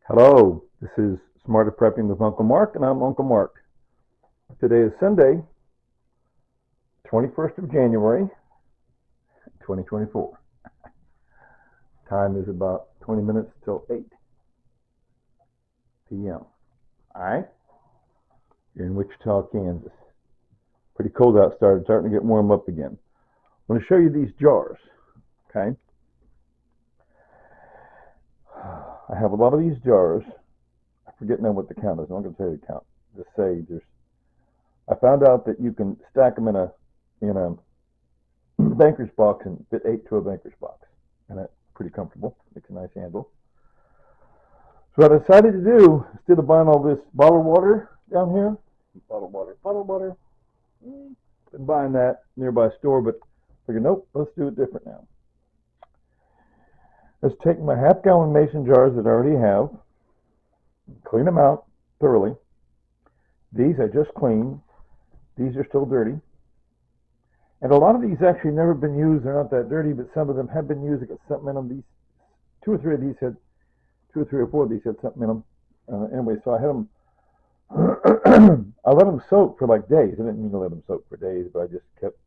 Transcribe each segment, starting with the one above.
Hello, this is Smarter Prepping with Uncle Mark, and I'm Uncle Mark. Today is Sunday, 21st of January, 2024. Time is about 20 minutes till 8 p.m. All right? You're in Wichita, Kansas. Pretty cold outside, starting to get warm up again. I'm going to show you these jars, okay? I have a lot of these jars. I forget now what the count is. I'm not going to tell you the count. Just say I found out that you can stack them in a banker's box and fit 8 to a banker's box, and that's pretty comfortable. Makes a nice handle. So what I decided to do, instead of buying all this bottled water down here, bottled water, been buying that nearby store, but figured nope, let's do it different now. Let's take my half-gallon mason jars that I already have, clean them out thoroughly. These I just cleaned. These are still dirty. And a lot of these actually never been used. They're not that dirty, but some of them have been used. I got something in them. These two or three or four of these had something in them. Anyway, so I had them. I let them soak for like days. I didn't mean to let them soak for days, but I just kept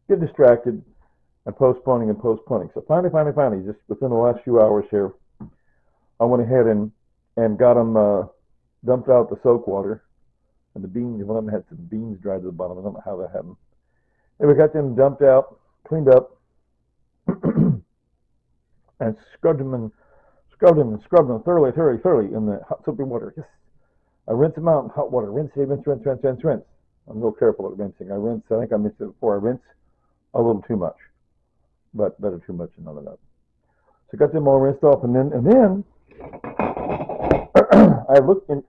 getting distracted and postponing. So finally, just within the last few hours here, I went ahead and got them dumped out the soak water. And the beans, one of them had some beans dried to the bottom. I don't know how that happened. And we got them dumped out, cleaned up, and scrubbed them thoroughly in the hot soapy water. Yes. I rinse them out in hot water. Rinse. I'm real careful at rinsing. I think I mentioned it before, I rinse a little too much. But better too much than not enough. So I got them all rinsed off, and then I looked went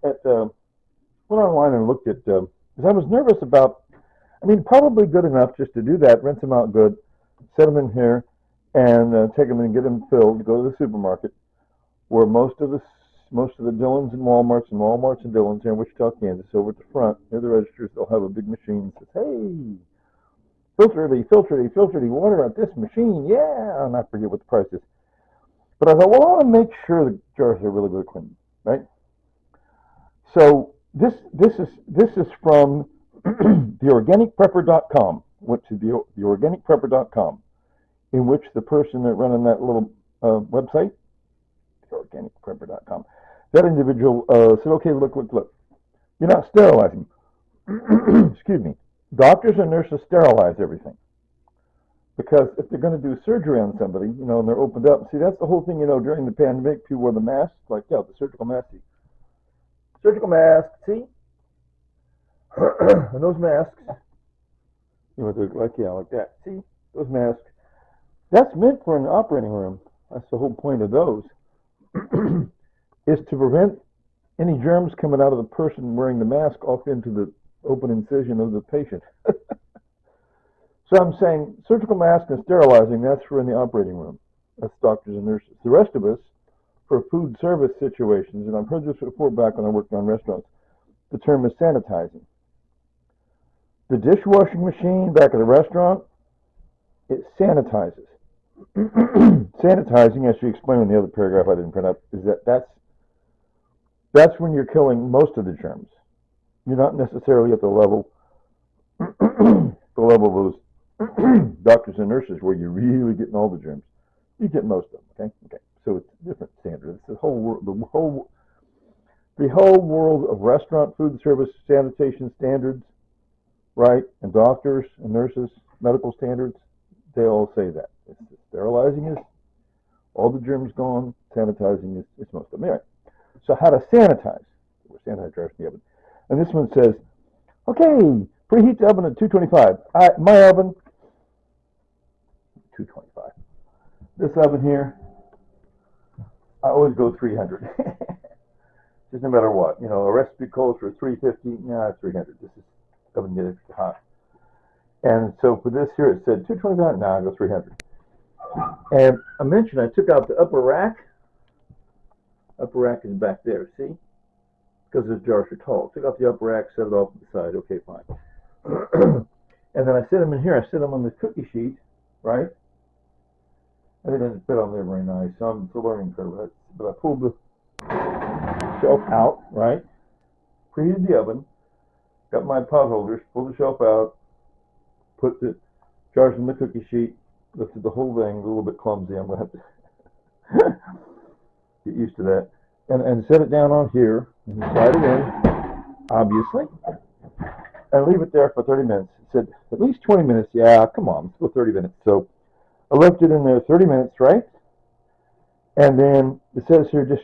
online and looked at, because I was nervous about, probably good enough just to do that, rinse them out good, set them in here, and take them and get them filled, go to the supermarket, where most of the Dillons and Walmarts and Dillons here in Wichita, Kansas, over at the front, near the registers, they'll have a big machine that says, hey, filter the water at this machine, yeah, and I forget what the price is. But I thought, well, I want to make sure the jars are really, really clean, right? So this is from theorganicprepper.com, which is theorganicprepper.com, in which the person that running that little website, theorganicprepper.com, that individual said, okay, look, you're not sterilizing. Excuse me. Doctors and nurses sterilize everything. Because if they're going to do surgery on somebody, and they're opened up, see, that's the whole thing, during the pandemic, people wore the masks, like, the surgical mask. Surgical mask, see? And those masks, like that. See? Those masks. That's meant for an operating room. That's the whole point of those. Is to prevent any germs coming out of the person wearing the mask off into the open incision of the patient. So I'm saying surgical mask and sterilizing, that's for in the operating room. That's doctors and nurses. The rest of us, for food service situations, and I've heard this before back when I worked on restaurants, the term is sanitizing. The dishwashing machine back at the restaurant, it sanitizes. Sanitizing, as you explained in the other paragraph I didn't print up, is that's when you're killing most of the germs. You're not necessarily at the level of those doctors and nurses where you're really getting all the germs. You get most of them, okay? So it's a different standard. It's the whole world of restaurant food service sanitation standards, right? And doctors and nurses, medical standards, they all say that. Sterilizing is all the germs gone. Sanitizing is most of them. Anyway, so how to sanitize? We're sanitizing the oven. And this one says, okay, preheat the oven at 225. My oven, 225. This oven here, I always go 300. Just no matter what. A recipe calls for 350. Nah, 300. This is oven get extra hot. And so for this here, it said 225. Nah, I go 300. And I mentioned I took out the upper rack. Upper rack is back there, see? Because those jars are tall. Took out the upper rack, set it off to the side. Okay, fine. And then I set them in here. I set them on the cookie sheet, right? And it doesn't fit on there very nice. So it's a learning curve. But I pulled Shelf out, right? Preheated the oven. Got my pot holders. Pulled the shelf out. Put the jars in the cookie sheet. Lifted the whole thing. A little bit clumsy. I'm gonna have to get used to that. And set it down on here. And slide it in, obviously. And leave it there for 30 minutes. It said at least 20 minutes. Yeah, come on, let's go 30 minutes. So I left it in there 30 minutes, right? And then it says here, just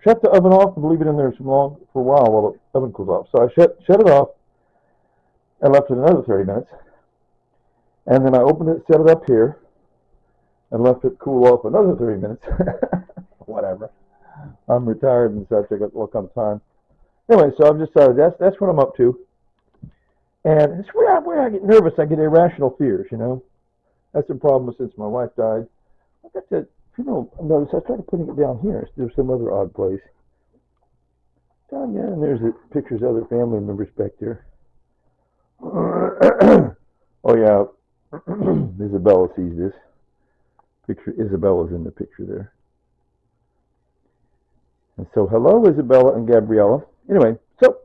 shut the oven off and leave it in there for a while the oven cools off. So I shut it off and left it another 30 minutes. And then I opened it, set it up here, and left it cool off another 30 minutes. Whatever. I'm retired and such. I got to look on time. Anyway, so I've decided that's what I'm up to. And it's where I get nervous. I get irrational fears, you know. That's the problem since my wife died. I got to, notice I started putting it down here. There's some other odd place. Down there, and there's pictures of other family members back there. Oh, yeah. Isabella sees this. Picture Isabella's in the picture there. And so, hello, Isabella and Gabriella. Anyway, so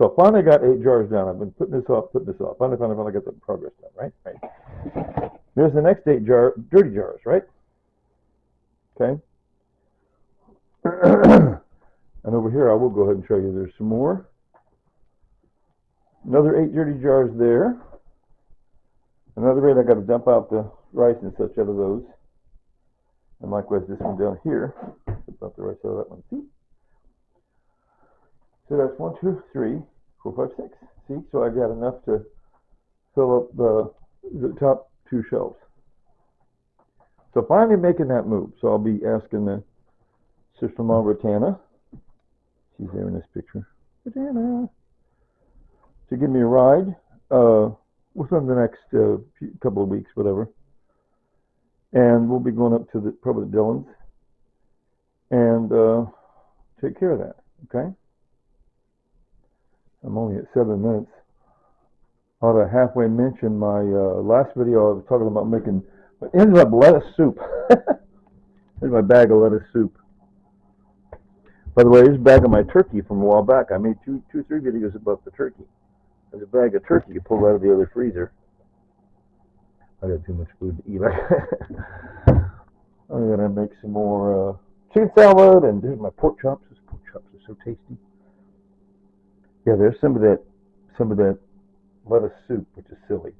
I finally got 8 jars down. I've been putting this off. Finally got the progress done, right? There's the next 8 dirty jars, right? Okay. And over here, I will go ahead and show you there's some more. Another 8 dirty jars there. Another 8, I got to dump out the rice and such out of those. And likewise, this one down here. Dump out the rice out of that one. See? So that's 1, 2, 3, 4, 5, 6. See? So I got enough to fill up the top 2 shelves. So finally making that move. So I'll be asking the sister-in-law, Rotana. She's there in this picture. Rotana. To give me a ride within the next couple of weeks, whatever. And we'll be going up to probably the Dillons and take care of that. Okay? I'm only at 7 minutes. I ought to halfway mention my last video. I was talking about making what ended up lettuce soup. Here's my bag of lettuce soup. By the way, here's a bag of my turkey from a while back. I made 3 videos about the turkey. There's a bag of turkey you pulled out of the other freezer. I got too much food to eat. I'm gonna make some more chicken salad, and here's my pork chops. These pork chops are so tasty. Yeah, there's some of that lettuce soup, which is silly.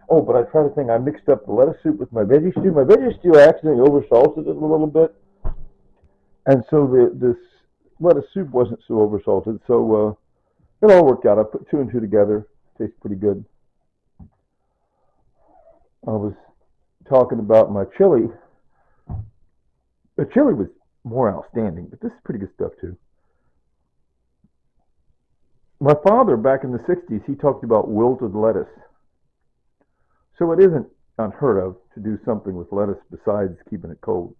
Oh, but I tried a thing. I mixed up the lettuce soup with my veggie stew. My veggie stew, I accidentally oversalted it a little bit, and so this lettuce soup wasn't so oversalted. So it all worked out. I put 2 and 2 together. Tastes pretty good. I was talking about my chili. The chili was more outstanding, but this is pretty good stuff too. My father, back in the 60s, he talked about wilted lettuce. So it isn't unheard of to do something with lettuce besides keeping it cold.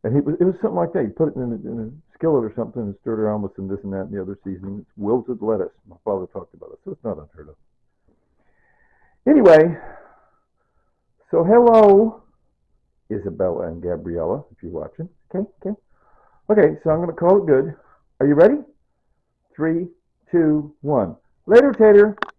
And it was something like that. You put it in a skillet or something and stir it around with some this and that and the other seasoning. It's wilted lettuce. My father talked about it, so it's not unheard of. Anyway, so hello, Isabella and Gabriella, if you're watching. Okay, so I'm going to call it good. Are you ready? 3, 2, 1. Later, Tater.